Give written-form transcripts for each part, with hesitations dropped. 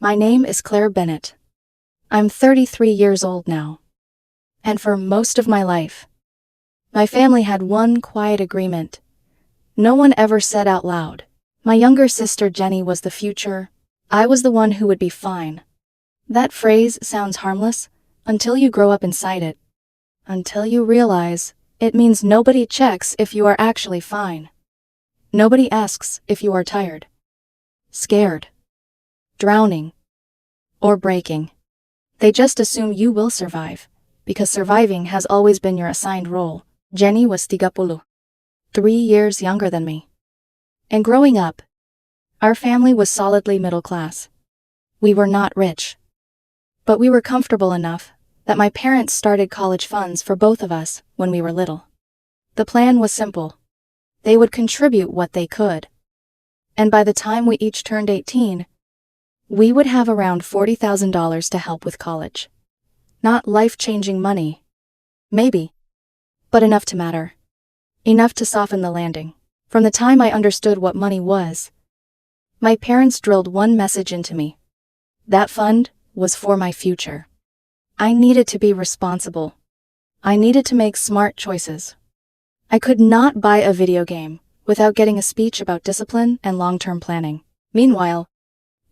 My name is Claire Bennett. I'm 33 years old now. And for most of my life, my family had one quiet agreement. No one ever said out loud. My younger sister Jenny was the future. I was the one who would be fine. That phrase sounds harmless until you grow up inside it. Until you realize it means nobody checks if you are actually fine. Nobody asks if you are tired, scared, drowning, or breaking. They just assume you will survive, because surviving has always been your assigned role. Jenny was 30, 3 years younger than me. And growing up, our family was solidly middle class. We were not rich, but we were comfortable enough that my parents started college funds for both of us when we were little. The plan was simple. They would contribute what they could. And by the time we each turned 18, we would have around $40,000 to help with college. Not life-changing money. Maybe. But enough to matter. Enough to soften the landing. From the time I understood what money was, my parents drilled one message into me. That fund was for my future. I needed to be responsible. I needed to make smart choices. I could not buy a video game without getting a speech about discipline and long-term planning. Meanwhile,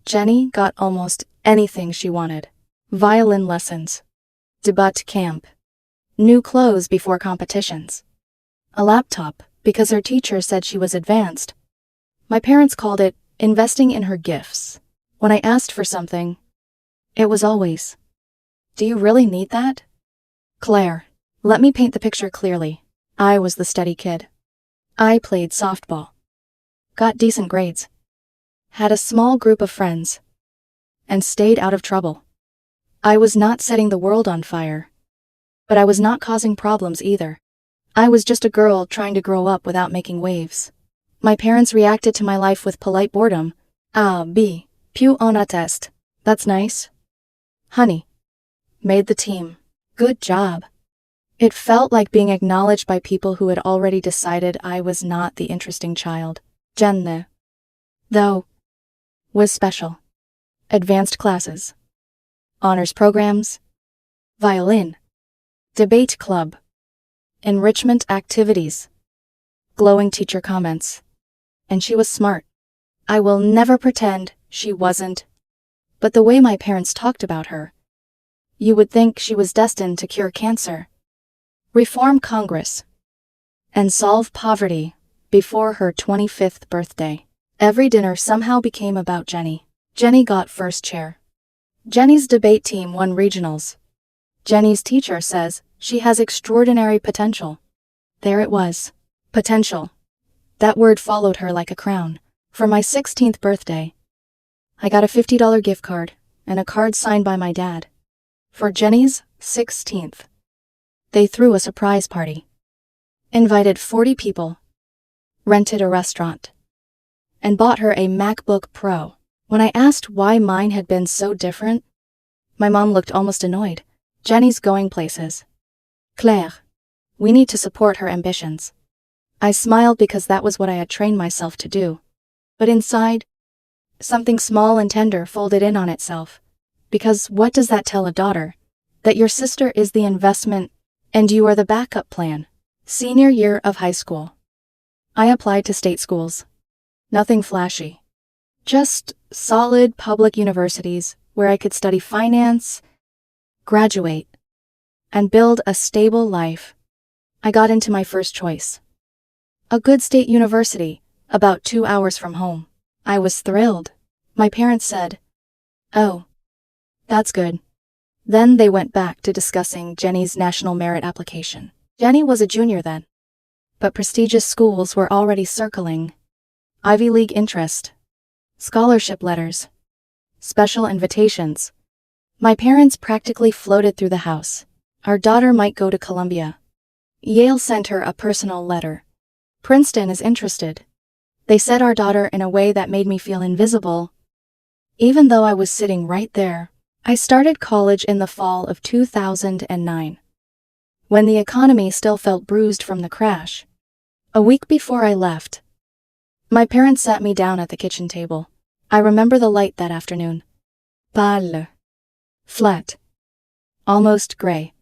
Jenny got almost anything she wanted. Violin lessons, debut camp, new clothes before competitions, a laptop because her teacher said she was advanced. My parents called it investing in her gifts. When I asked for something, it was always, "Do you really need that?" Claire, let me paint the picture clearly. I was the steady kid. I played softball, got decent grades, had a small group of friends, and stayed out of trouble. I was not setting the world on fire, but I was not causing problems either. I was just a girl trying to grow up without making waves. My parents reacted to my life with polite boredom. Puis on a test. That's nice. Honey. Made the team. Good job. It felt like being acknowledged by people who had already decided I was not the interesting child. Jenny, though, was special. Advanced classes, honors programs, violin, debate club, enrichment activities, glowing teacher comments. And she was smart. I will never pretend she wasn't. But the way my parents talked about her, you would think she was destined to cure cancer, reform Congress, and solve poverty before her 25th birthday. Every dinner somehow became about Jenny. Jenny got first chair. Jenny's debate team won regionals. Jenny's teacher says she has extraordinary potential. There it was. Potential. That word followed her like a crown. For my 16th birthday, I got a $50 gift card and a card signed by my dad. For Jenny's 16th. They threw a surprise party. Invited 40 people. Rented a restaurant. And bought her a MacBook Pro. When I asked why mine had been so different, my mom looked almost annoyed. Jenny's going places. Claire, we need to support her ambitions. I smiled because that was what I had trained myself to do. But inside, something small and tender folded in on itself. Because what does that tell a daughter? That your sister is the investment and you are the backup plan. Senior year of high school. I applied to state schools. Nothing flashy. Just solid public universities where I could study finance, graduate, and build a stable life. I got into my first choice. A good state university, about 2 hours from home. I was thrilled. My parents said, "Oh, that's good." Then they went back to discussing Jenny's national merit application. Jenny was a junior then, but prestigious schools were already circling. Ivy League interest, scholarship letters, special invitations. My parents practically floated through the house. Our daughter might go to Columbia. Yale sent her a personal letter. Princeton is interested. They said our daughter in a way that made me feel invisible, even though I was sitting right there. I started college in the fall of 2009, when the economy still felt bruised from the crash. A week before I left, my parents sat me down at the kitchen table. I remember the light that afternoon. Pâle. Flat. Almost gray.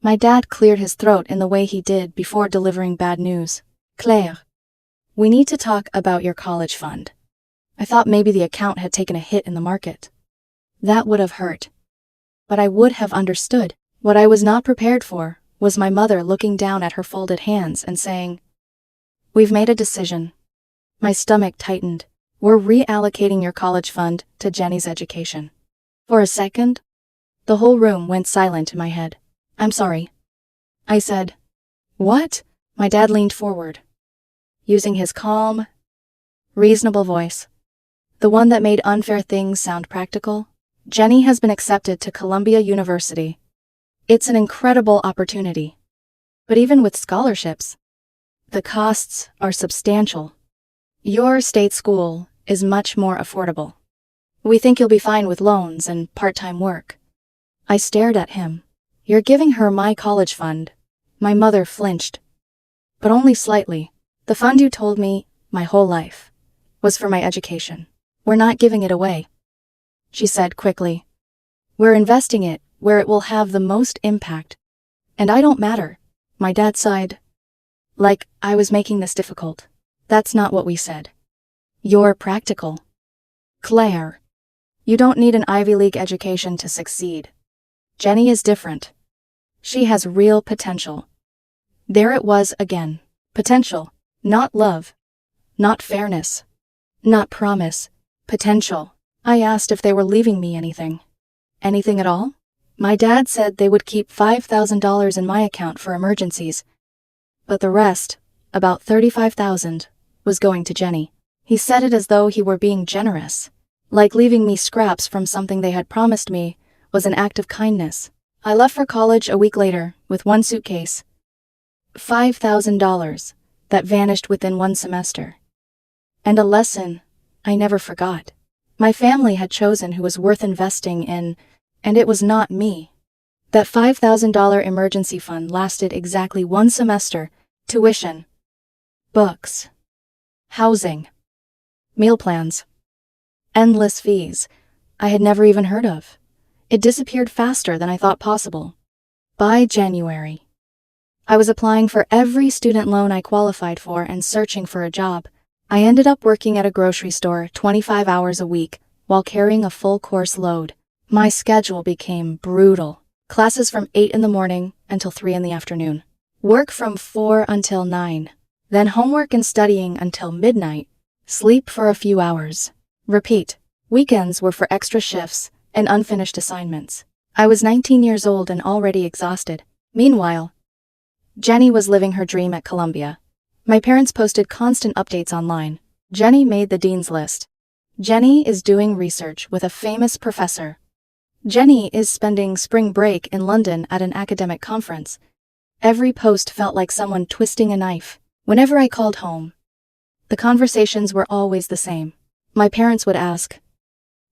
My dad cleared his throat in the way he did before delivering bad news. Claire, we need to talk about your college fund. I thought maybe the account had taken a hit in the market. That would have hurt. But I would have understood. What I was not prepared for was my mother looking down at her folded hands and saying, "We've made a decision." My stomach tightened. "We're reallocating your college fund to Jenny's education." For a second, the whole room went silent in my head. "I'm sorry," I said. "What?" My dad leaned forward, using his calm, reasonable voice, the one that made unfair things sound practical. "Jenny has been accepted to Columbia University. It's an incredible opportunity. But even with scholarships, the costs are substantial. Your state school is much more affordable. We think you'll be fine with loans and part-time work." I stared at him. "You're giving her my college fund." My mother flinched, but only slightly. "The fund you told me my whole life was for my education. We're not giving it away," she said quickly. "We're investing it where it will have the most impact. And I don't matter." My dad sighed. Like I was making this difficult. "That's not what we said. You're practical. Claire, you don't need an Ivy League education to succeed. Jenny is different. She has real potential." There it was again. Potential. Not love. Not fairness. Not promise. Potential. I asked if they were leaving me anything. Anything at all? My dad said they would keep $5,000 in my account for emergencies, but the rest, about $35,000, was going to Jenny. He said it as though he were being generous, like leaving me scraps from something they had promised me was an act of kindness. I left for college a week later with one suitcase. $5,000 that vanished within one semester. And a lesson I never forgot. My family had chosen who was worth investing in, and it was not me. That $5,000 emergency fund lasted exactly one semester. Tuition, books, housing, meal plans, endless fees I had never even heard of. It disappeared faster than I thought possible. By January, I was applying for every student loan I qualified for and searching for a job. I ended up working at a grocery store 25 hours a week while carrying a full course load. My schedule became brutal. Classes from 8 in the morning until 3 in the afternoon. Work from 4 until 9. Then homework and studying until midnight. Sleep for a few hours. Repeat. Weekends were for extra shifts and unfinished assignments. I was 19 years old and already exhausted. Meanwhile, Jenny was living her dream at Columbia. My parents posted constant updates online. Jenny made the dean's list. Jenny is doing research with a famous professor. Jenny is spending spring break in London at an academic conference. Every post felt like someone twisting a knife. Whenever I called home, the conversations were always the same. My parents would ask,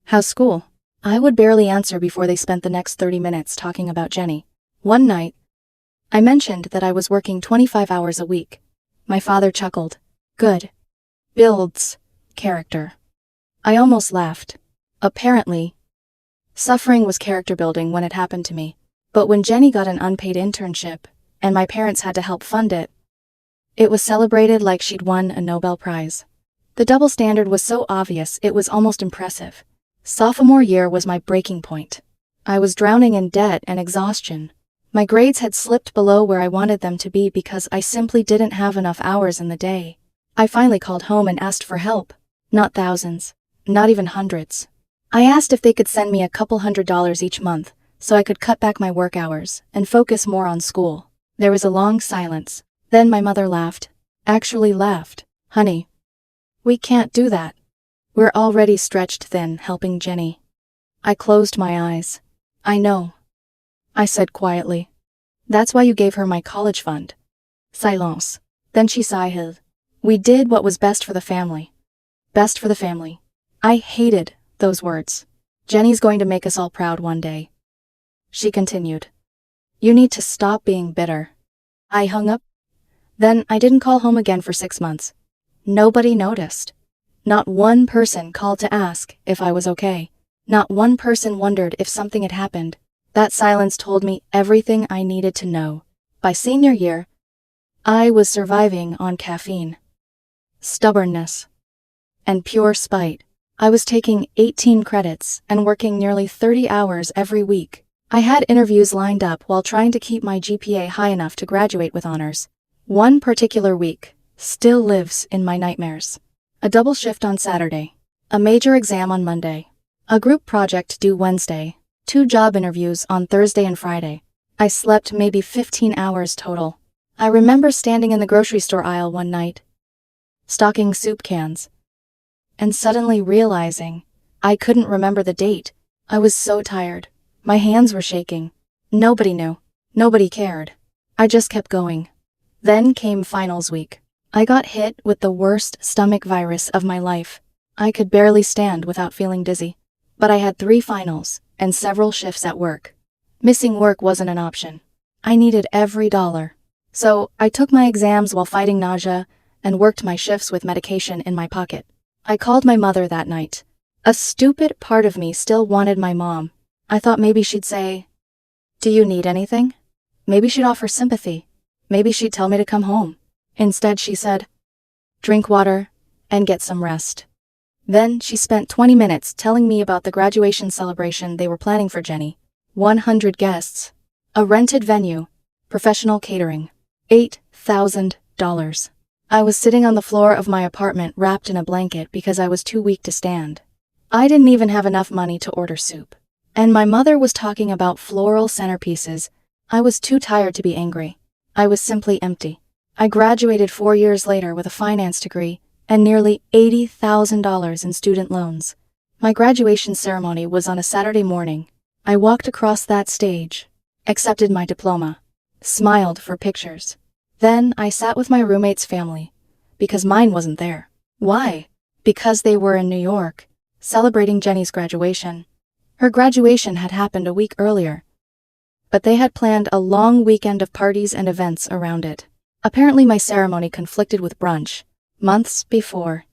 "How's school?" I would barely answer before they spent the next 30 minutes talking about Jenny. One night, I mentioned that I was working 25 hours a week. My father chuckled. "Good. Builds character." I almost laughed. Apparently, suffering was character building when it happened to me. But when Jenny got an unpaid internship, and my parents had to help fund it, it was celebrated like she'd won a Nobel Prize. The double standard was so obvious it was almost impressive. Sophomore year was my breaking point. I was drowning in debt and exhaustion. My grades had slipped below where I wanted them to be because I simply didn't have enough hours in the day. I finally called home and asked for help. Not thousands, not even hundreds. I asked if they could send me a couple $100s each month so I could cut back my work hours and focus more on school. There was a long silence. Then my mother laughed. Actually laughed. "Honey, we can't do that. We're already stretched thin helping Jenny." I closed my eyes. "I know," I said quietly. "That's why you gave her my college fund." Silence. Then she sighed. "We did what was best for the family." Best for the family. I hated those words. "Jenny's going to make us all proud one day," she continued. "You need to stop being bitter." I hung up. Then I didn't call home again for 6 months. Nobody noticed. Not one person called to ask if I was okay. Not one person wondered if something had happened. That silence told me everything I needed to know. By senior year, I was surviving on caffeine, stubbornness, and pure spite. I was taking 18 credits and working nearly 30 hours every week. I had interviews lined up while trying to keep my GPA high enough to graduate with honors. One particular week still lives in my nightmares. A double shift on Saturday, a major exam on Monday, a group project due Wednesday, 2 job interviews on Thursday and Friday. I slept maybe 15 hours total. I remember standing in the grocery store aisle one night, stocking soup cans, and suddenly realizing I couldn't remember the date. I was so tired. My hands were shaking. Nobody knew. Nobody cared. I just kept going. Then came finals week. I got hit with the worst stomach virus of my life. I could barely stand without feeling dizzy. But I had 3 finals and several shifts at work. Missing work wasn't an option. I needed every dollar. So I took my exams while fighting nausea and worked my shifts with medication in my pocket. I called my mother that night. A stupid part of me still wanted my mom. I thought maybe she'd say, "Do you need anything?" Maybe she'd offer sympathy. Maybe she'd tell me to come home. Instead, she said, "Drink water and get some rest." Then she spent 20 minutes telling me about the graduation celebration they were planning for Jenny. 100 guests, a rented venue, professional catering, $8,000. I was sitting on the floor of my apartment wrapped in a blanket because I was too weak to stand. I didn't even have enough money to order soup. And my mother was talking about floral centerpieces. I was too tired to be angry. I was simply empty. I graduated 4 years later with a finance degree and nearly $80,000 in student loans. My graduation ceremony was on a Saturday morning. I walked across that stage, accepted my diploma, smiled for pictures. Then I sat with my roommate's family, because mine wasn't there. Why? Because they were in New York, celebrating Jenny's graduation. Her graduation had happened a week earlier, but they had planned a long weekend of parties and events around it. Apparently my ceremony conflicted with brunch, months before.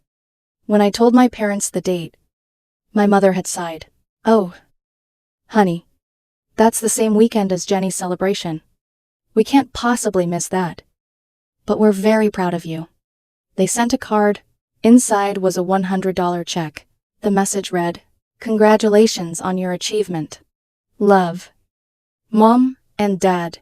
When I told my parents the date, my mother had sighed. "Oh, honey, that's the same weekend as Jenny's celebration. We can't possibly miss that. But we're very proud of you." They sent a card. Inside was a $100 check. The message read, "Congratulations on your achievement. Love, Mom and Dad."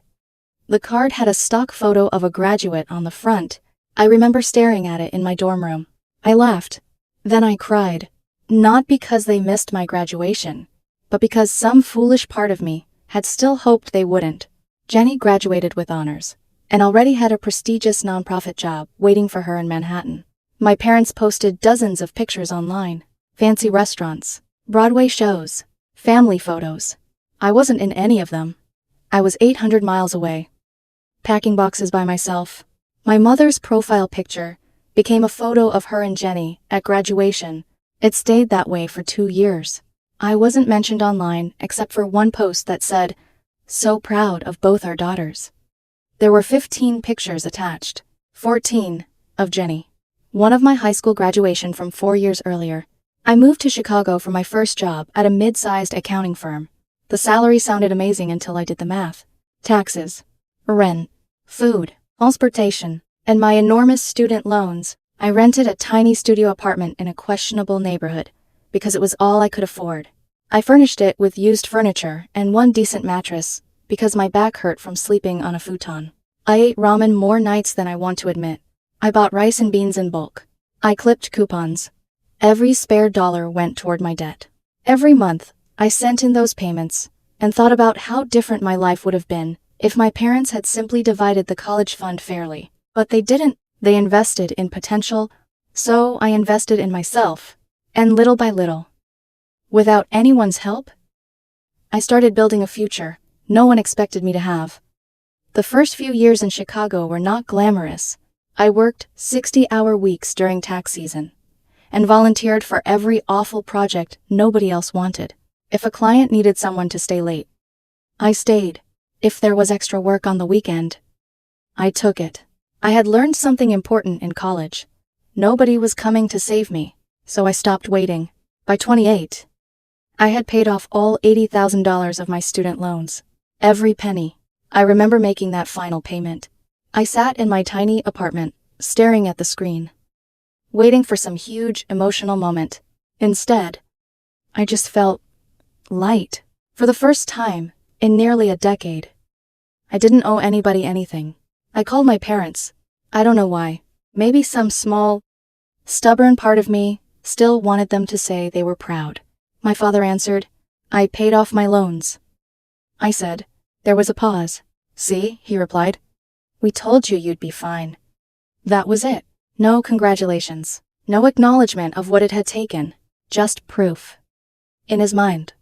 The card had a stock photo of a graduate on the front. I remember staring at it in my dorm room. I laughed. Then I cried. Not because they missed my graduation, but because some foolish part of me had still hoped they wouldn't. Jenny graduated with honors and already had a prestigious nonprofit job waiting for her in Manhattan. My parents posted dozens of pictures online. Fancy restaurants, Broadway shows, family photos. I wasn't in any of them. I was 800 miles away, packing boxes by myself. My mother's profile picture became a photo of her and Jenny at graduation. It stayed that way for 2 years. I wasn't mentioned online except for one post that said, "So proud of both our daughters." There were 15 pictures attached, 14 of Jenny. One of my high school graduation from 4 years earlier. I moved to Chicago for my first job at a mid-sized accounting firm. The salary sounded amazing until I did the math. Taxes, rent, food, transportation, and my enormous student loans. I rented a tiny studio apartment in a questionable neighborhood because it was all I could afford. I furnished it with used furniture and one decent mattress because my back hurt from sleeping on a futon. I ate ramen more nights than I want to admit. I bought rice and beans in bulk. I clipped coupons. Every spare dollar went toward my debt. Every month, I sent in those payments and thought about how different my life would have been if my parents had simply divided the college fund fairly. But they didn't. They invested in potential, so I invested in myself. And little by little, without anyone's help, I started building a future no one expected me to have. The first few years in Chicago were not glamorous. I worked 60-hour weeks during tax season and volunteered for every awful project nobody else wanted. If a client needed someone to stay late, I stayed. If there was extra work on the weekend, I took it. I had learned something important in college. Nobody was coming to save me, so I stopped waiting. By 28, I had paid off all $80,000 of my student loans. Every penny. I remember making that final payment. I sat in my tiny apartment, staring at the screen, waiting for some huge emotional moment. Instead, I just felt light. For the first time in nearly a decade. I didn't owe anybody anything. I called my parents. I don't know why. Maybe some small, stubborn part of me still wanted them to say they were proud. My father answered, "I paid off my loans." I said. There was a pause. "See," he replied. "We told you you'd be fine." That was it. No congratulations. No acknowledgement of what it had taken. Just proof. In his mind.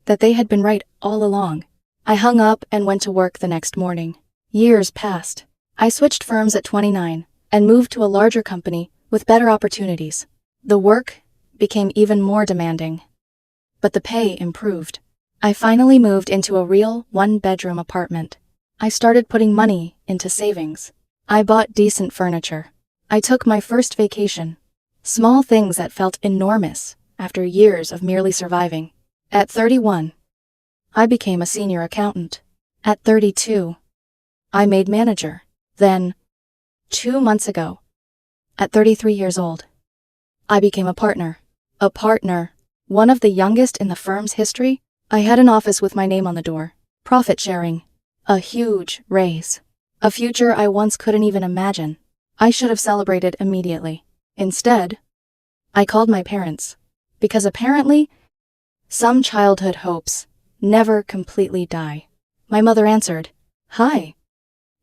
That they had been right all along. I hung up and went to work the next morning. Years passed. I switched firms at 29 and moved to a larger company with better opportunities. The work became even more demanding. But the pay improved. I finally moved into a real one-bedroom apartment. I started putting money into savings. I bought decent furniture. I took my first vacation. Small things that felt enormous after years of merely surviving. At 31, I became a senior accountant. At 32, I made manager. Then, 2 months ago, at 33 years old, I became a partner. A partner, one of the youngest in the firm's history. I had an office with my name on the door. Profit sharing. A huge raise. A future I once couldn't even imagine. I should have celebrated immediately. Instead, I called my parents. Because apparently, some childhood hopes never completely die. My mother answered, "Hi.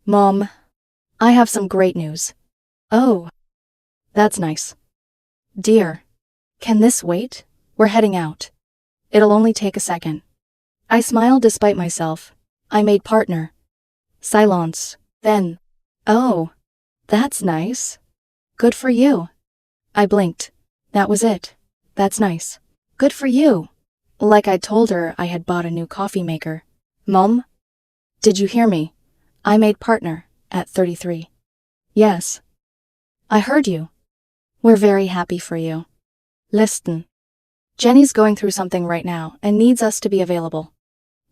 Mom, I have some great news." "Oh, that's nice. Dear, can this wait? We're heading out. It'll only take a second." I smiled despite myself. I made partner. Silence. Then, "Oh, that's nice. Good for you." I blinked. That was it. "That's nice. Good for you." Like I told her I had bought a new coffee maker. "Mom? Did you hear me? I made partner at 33. "Yes. I heard you. We're very happy for you. Listen. Jenny's going through something right now and needs us to be available."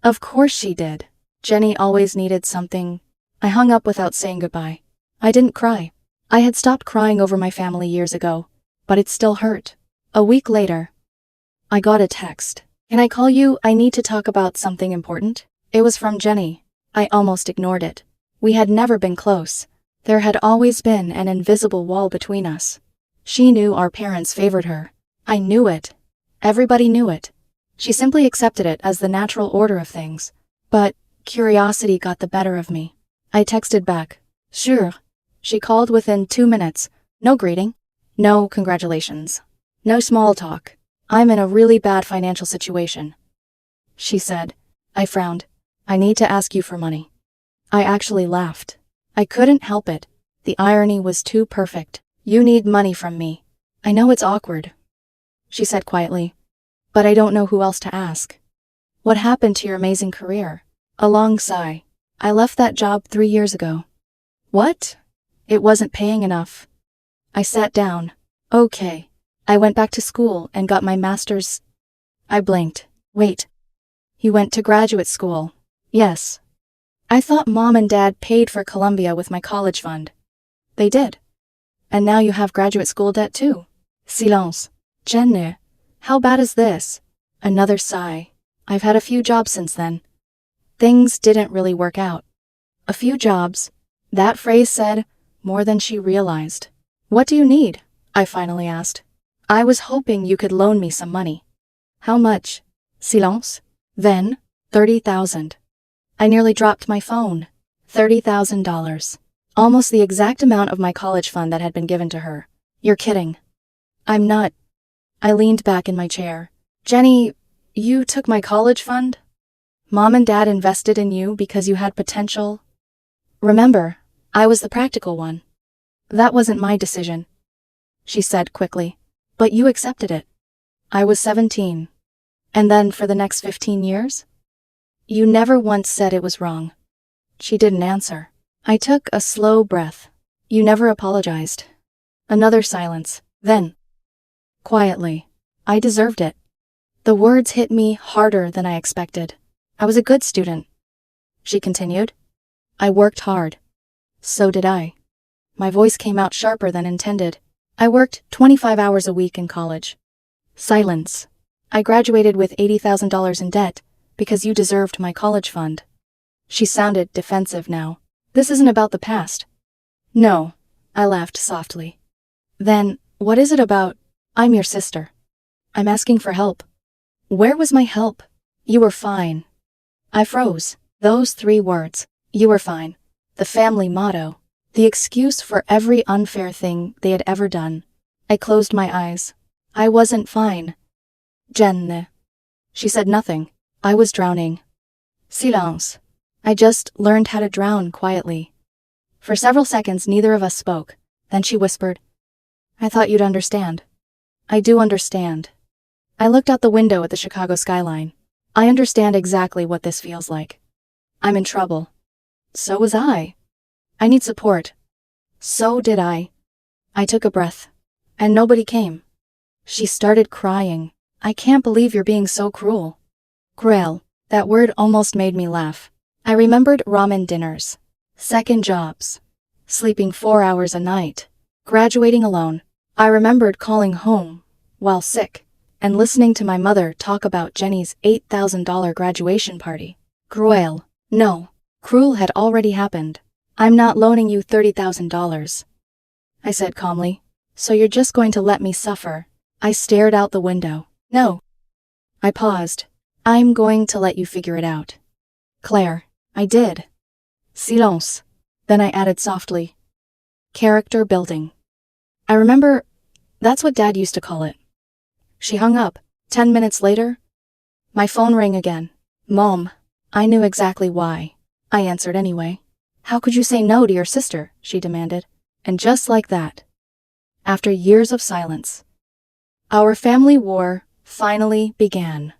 Of course she did. Jenny always needed something. I hung up without saying goodbye. I didn't cry. I had stopped crying over my family years ago, but it still hurt. A week later, I got a text. "Can I call you? I need to talk about something important." It was from Jenny. I almost ignored it. We had never been close. There had always been an invisible wall between us. She knew our parents favored her. I knew it. Everybody knew it. She simply accepted it as the natural order of things. But curiosity got the better of me. I texted back, "Sure." She called within 2 minutes. No greeting. No congratulations. No small talk. "I'm in a really bad financial situation," she said. I frowned. "I need to ask you for money." I actually laughed. I couldn't help it. The irony was too perfect. "You need money from me. I know it's awkward," she said quietly, "but I don't know who else to ask." "What happened to your amazing career?" A long sigh. "I left that job 3 years ago." "What?" "It wasn't paying enough." I sat down. "Okay. I went back to school and got my master's." I blinked. "Wait. You went to graduate school?" "Yes. I thought Mom and Dad paid for Columbia with my college fund." "They did. And now you have graduate school debt too." Silence. "Jenny, how bad is this?" Another sigh. "I've had a few jobs since then. Things didn't really work out." A few jobs. That phrase said more than she realized. "What do you need?" I finally asked. "I was hoping you could loan me some money." "How much?" Silence. Then, 30,000. I nearly dropped my phone. $30,000. Almost the exact amount of my college fund that had been given to her. "You're kidding." "I'm not." I leaned back in my chair. "Jenny, you took my college fund? Mom and Dad invested in you because you had potential? Remember, I was the practical one." "That wasn't my decision," she said quickly. "But you accepted it." "I was 17. And then for the next 15 years? You never once said it was wrong." She didn't answer. I took a slow breath. "You never apologized." Another silence. Then, quietly, "I deserved it." The words hit me harder than I expected. I was a good student, she continued. I worked hard. So did I. My voice came out sharper than intended. I worked 25 hours a week in college. Silence. I graduated with $80,000 in debt because you deserved my college fund. She sounded defensive now. This isn't about the past. No, I laughed softly. Then, what is it about? I'm your sister. I'm asking for help. Where was my help? You were fine. I froze. Those 3 words. You were fine. The family motto. The excuse for every unfair thing they had ever done. I closed my eyes. I wasn't fine. Jenne. She said nothing. I was drowning. Silence. I just learned how to drown quietly. For several seconds neither of us spoke. Then she whispered, I thought you'd understand. I do understand. I looked out the window at the Chicago skyline. I understand exactly what this feels like. I'm in trouble. So was I. I need support. So did I. I took a breath. And nobody came. She started crying. I can't believe you're being so cruel. Cruel. That word almost made me laugh. I remembered ramen dinners. Second jobs. Sleeping 4 hours a night. Graduating alone. I remembered calling home, while sick, and listening to my mother talk about Jenny's $8,000 graduation party. Cruel. No. Cruel had already happened. I'm not loaning you $30,000. I said calmly. So you're just going to let me suffer? I stared out the window. No. I paused. I'm going to let you figure it out. Claire. I did. Silence. Then I added softly. Character building. I remember, that's what Dad used to call it. She hung up. 10 minutes later, my phone rang again. Mom. I knew exactly why. I answered anyway. How could you say no to your sister? She demanded. And just like that, after years of silence, our family war finally began.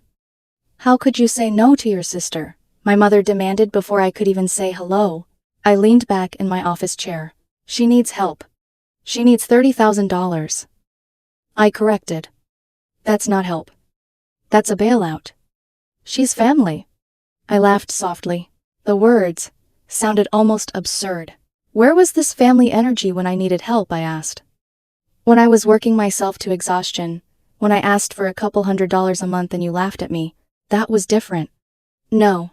How could you say no to your sister? My mother demanded before I could even say hello. I leaned back in my office chair. She needs help. She needs $30,000. I corrected. That's not help. That's a bailout. She's family. I laughed softly. The words sounded almost absurd. Where was this family energy when I needed help? I asked. When I was working myself to exhaustion, when I asked for a couple $100s a month and you laughed at me, that was different. No,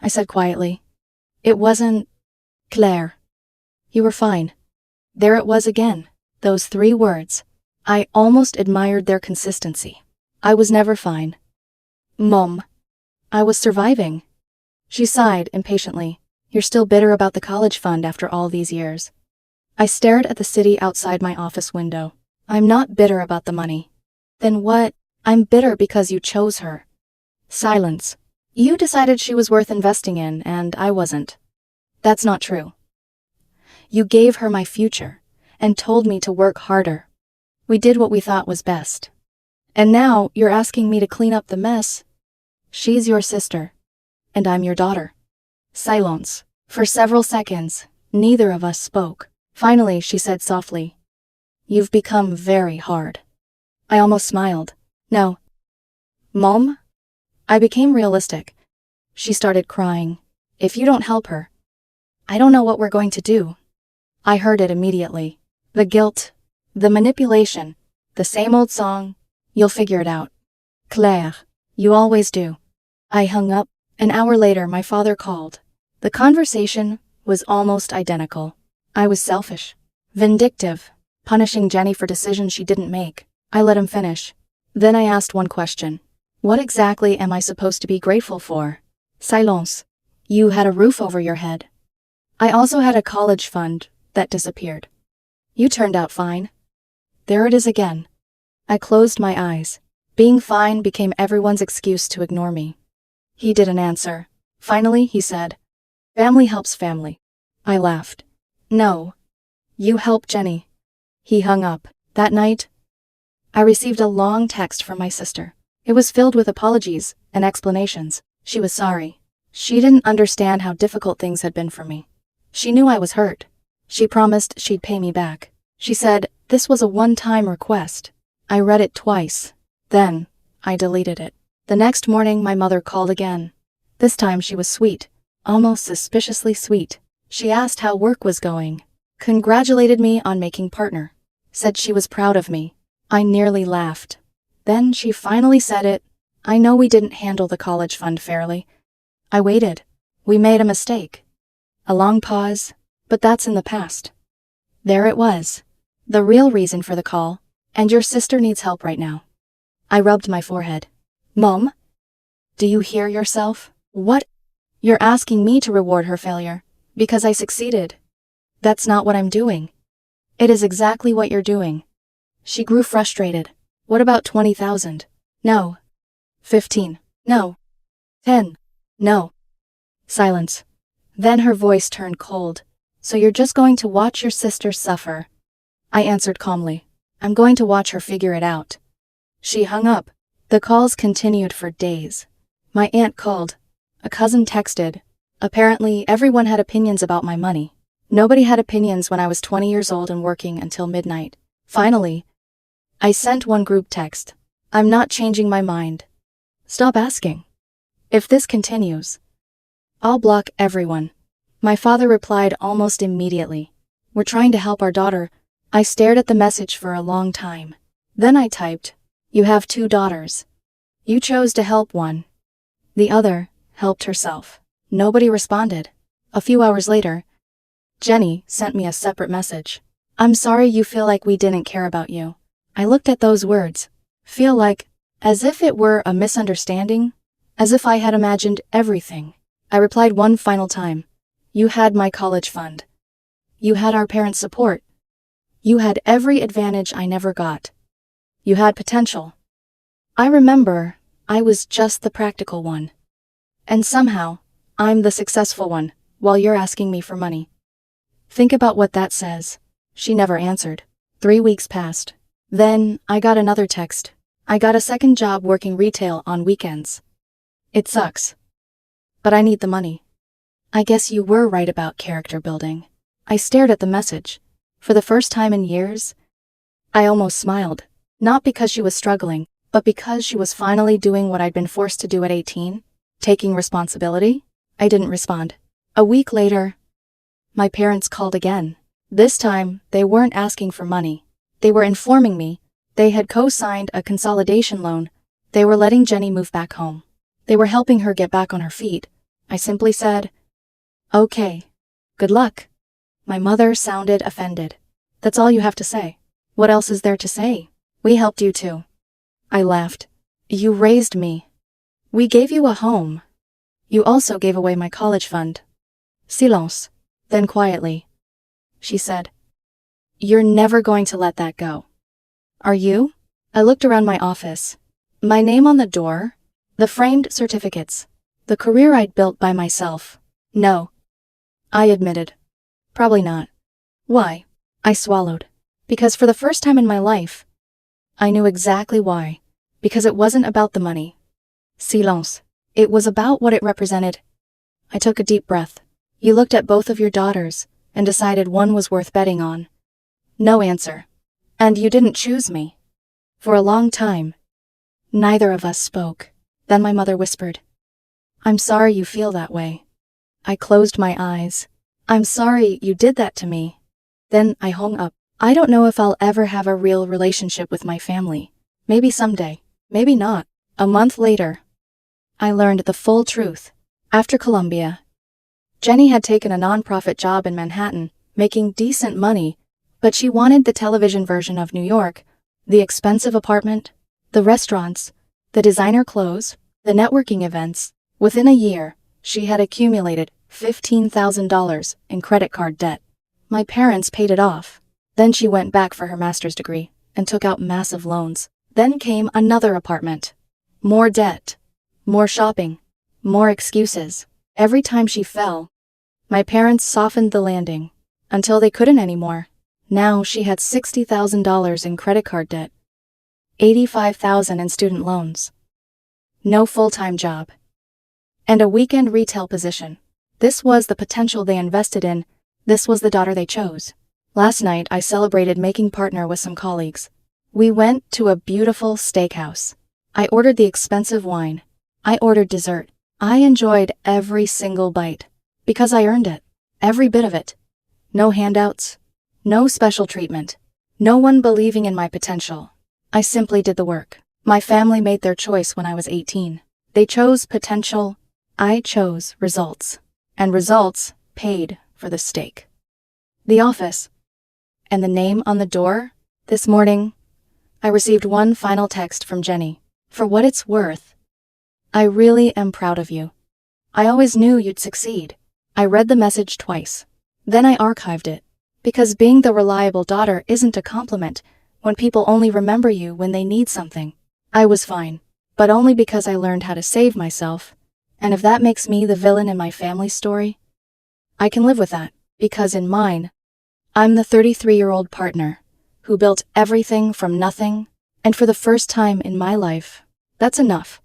I said quietly. It wasn't. Claire. You were fine. There it was again. Those 3 words. I almost admired their consistency. I was never fine. Mom. I was surviving. She sighed impatiently. You're still bitter about the college fund after all these years. I stared at the city outside my office window. I'm not bitter about the money. Then what? I'm bitter because you chose her. Silence. You decided she was worth investing in, and I wasn't. That's not true. You gave her my future, and told me to work harder. We did what we thought was best. And now you're asking me to clean up the mess? She's your sister, and I'm your daughter. Silence. For several seconds, neither of us spoke. Finally, she said softly, You've become very hard. I almost smiled. No. Mom? I became realistic. She started crying. If you don't help her, I don't know what we're going to do. I heard it immediately. The guilt, the manipulation, the same old song. You'll figure it out. Claire, you always do. I hung up. An hour later, my father called. The conversation was almost identical. I was selfish, vindictive, punishing Jenny for decisions she didn't make. I let him finish. Then I asked one question. What exactly am I supposed to be grateful for? Silence. You had a roof over your head. I also had a college fund that disappeared. You turned out fine. There it is again. I closed my eyes. Being fine became everyone's excuse to ignore me. He didn't answer. Finally, he said, Family helps family. I laughed. No. You help Jenny. He hung up. That night, I received a long text from my sister. It was filled with apologies and explanations. She was sorry. She didn't understand how difficult things had been for me. She knew I was hurt. She promised she'd pay me back. She said this was a one-time request. I read it twice. Then, I deleted it. The next morning, my mother called again. This time she was sweet, almost suspiciously sweet. She asked how work was going, congratulated me on making partner, said she was proud of me. I nearly laughed. Then she finally said it. I know we didn't handle the college fund fairly. I waited. We made a mistake. A long pause, but that's in the past. There it was. The real reason for the call. And your sister needs help right now. I rubbed my forehead. Mom? Do you hear yourself? What? You're asking me to reward her failure because I succeeded. That's not what I'm doing. It is exactly what you're doing. She grew frustrated. What about 20,000? No. 15. No. 10. No. Silence. Then her voice turned cold. So you're just going to watch your sister suffer? I answered calmly. I'm going to watch her figure it out. She hung up. The calls continued for days. My aunt called. A cousin texted. Apparently, everyone had opinions about my money. Nobody had opinions when I was 20 years old and working until midnight. Finally, I sent one group text. I'm not changing my mind. Stop asking. If this continues, I'll block everyone. My father replied almost immediately. We're trying to help our daughter. I stared at the message for a long time. Then I typed, you have 2 daughters. You chose to help one. The other helped herself. Nobody responded. A few hours later, Jenny sent me a separate message. I'm sorry you feel like we didn't care about you. I looked at those words. Feel like, as if it were a misunderstanding, as if I had imagined everything. I replied one final time. You had my college fund. You had our parents' support. You had every advantage I never got. You had potential. I remember, I was just the practical one. And somehow, I'm the successful one, while you're asking me for money. Think about what that says. She never answered. 3 weeks passed. Then, I got another text. I got a second job working retail on weekends. It sucks. But I need the money. I guess you were right about character building. I stared at the message. For the first time in years, I almost smiled. Not because she was struggling, but because she was finally doing what I'd been forced to do at 18, taking responsibility. I didn't respond. A week later, my parents called again. This time, they weren't asking for money. They were informing me they had co-signed a consolidation loan. They were letting Jenny move back home. They were helping her get back on her feet. I simply said, okay, good luck. My mother sounded offended. That's all you have to say. What else is there to say? We helped you too. I laughed. You raised me. We gave you a home. You also gave away my college fund. Silence. Then quietly, she said, you're never going to let that go. Are you? I looked around my office. My name on the door, the framed certificates, the career I'd built by myself. No. I admitted. Probably not. Why? I swallowed. Because for the first time in my life, I knew exactly why. Because it wasn't about the money. Silence. It was about what it represented. I took a deep breath. You looked at both of your daughters and decided one was worth betting on. No answer. And you didn't choose me. For a long time, neither of us spoke. Then my mother whispered, I'm sorry you feel that way. I closed my eyes. I'm sorry you did that to me. Then I hung up. I don't know if I'll ever have a real relationship with my family. Maybe someday. Maybe not. A month later, I learned the full truth. After Columbia, Jenny had taken a nonprofit job in Manhattan, making decent money, but she wanted the television version of New York, the expensive apartment, the restaurants, the designer clothes, the networking events. Within a year, she had accumulated $15,000 in credit card debt. My parents paid it off. Then she went back for her master's degree and took out massive loans. Then came another apartment. More debt. More shopping. More excuses. Every time she fell, my parents softened the landing until they couldn't anymore. Now she had $60,000 in credit card debt, $85,000 in student loans, no full-time job, and a weekend retail position. This was the potential they invested in. This was the daughter they chose. Last night I celebrated making partner with some colleagues. We went to a beautiful steakhouse. I ordered the expensive wine. I ordered dessert. I enjoyed every single bite. Because I earned it. Every bit of it. No handouts. No special treatment. No one believing in my potential. I simply did the work. My family made their choice when I was 18. They chose potential. I chose results. And results paid for the steak. The office. And the name on the door? This morning, I received one final text from Jenny. For what it's worth, I really am proud of you. I always knew you'd succeed. I read the message twice. Then I archived it. Because being the reliable daughter isn't a compliment when people only remember you when they need something. I was fine. But only because I learned how to save myself. And if that makes me the villain in my family story, I can live with that. Because in mine, I'm the 33-year-old partner who built everything from nothing, and for the first time in my life, that's enough.